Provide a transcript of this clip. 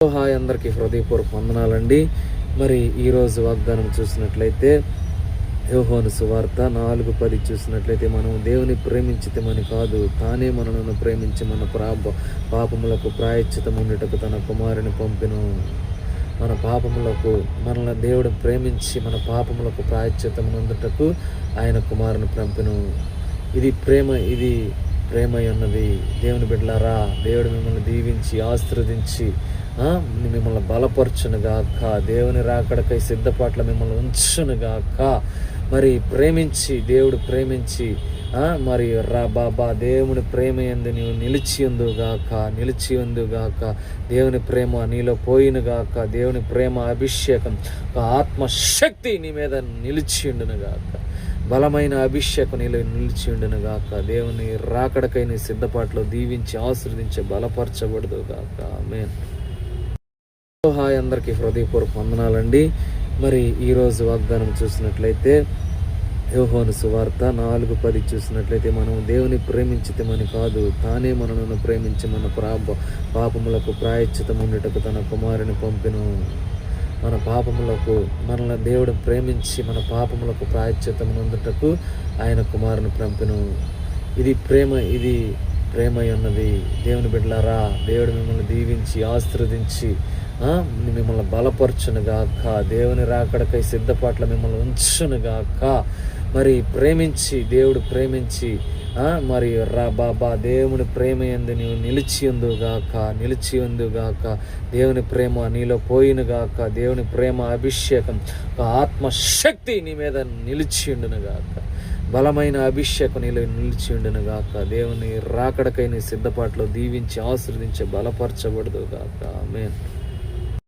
Hi అందరికీ హృదయపూర్వక వందనాలండి. మరి ఈరోజు వాగ్దానం చూసినట్లయితే యోహాను సువార్త 4:10 చూసినట్లయితే, మనం దేవుని ప్రేమించితమని కాదు, తానే మనలను ప్రేమించి మన పాపములకు ప్రాయశ్చితం ఉండుటకు తన కుమారుని పంపెను. మన పాపములకు మనల్ని దేవుడు ప్రేమించి మన పాపములకు ప్రాయశ్చితం ఉండుటకు ఆయన కుమారుని పంపెను. ఇది ప్రేమ ఉన్నది. దేవుని బిడ్డలారా, దేవుడు మిమ్మల్ని దీవించి ఆశీర్వదించి మిమ్మల్ని బలపరచునుగాక, దేవుని రాకడకై సిద్ధపాట్ల మిమ్మల్ని ఉంచునుగాక. మరి దేవుడు ప్రేమించి మరి బాబా దేవుని ప్రేమ యందు నీవు నిలిచి ఉందుగాక. దేవుని ప్రేమ నీలో పోయినగాక. దేవుని ప్రేమ అభిషేకం, ఆత్మశక్తి నీ మీద నిలిచి ఉండునుగాక. బలమైన అభిషేకం నీలో నిలిచి ఉండునుగాక. దేవుని రాకడకై నీ సిద్ధపాట్లో దీవించి ఆశీర్వదించి బలపరచబడుదుగాక. ఆమేన్. హాయ్ అందరికీ హృదయపూర్వక వందనాలండి. మరి ఈరోజు వాగ్దానం చూసినట్లయితే యోహాను సువార్త 4:10 చూసినట్లయితే, మనం దేవుని ప్రేమించితమని కాదు, తానే మనలను ప్రేమించి మన పాపములకు ప్రాయశ్చితం ఉండుటకు తన కుమారుని పంపెను. మన పాపములకు మనల్ని దేవుడు ప్రేమించి మన పాపములకు ప్రాయశ్చితం ఉండుటకు ఆయన కుమారుని పంపెను. ఇది ప్రేమ ఉన్నది. దేవుని బిడ్డలారా, దేవుడు మిమ్మల్ని దీవించి ఆశీర్వదించి మిమ్మల్ని బలపరచునుగాక. దేవుని రాకడకై సిద్ధపాట్ల మిమ్మల్ని ఉంచునుగాక. మరి దేవుడు ప్రేమించి మరి బాబా దేవుని ప్రేమ యందు నీవు నిలిచి ఉందుగాక. దేవుని ప్రేమ నీలో పోయినగాక. దేవుని ప్రేమ అభిషేకం, ఆత్మశక్తి నీ మీద నిలిచి ఉండునుగాక. బలమైన అభిషేకం నీలో నిలిచి ఉండునుగాక. దేవుని రాకడకై నీ సిద్ధపాట్లో దీవించి ఆశీర్వదించి బలపరచబడుదుగాక. ఆమేన్.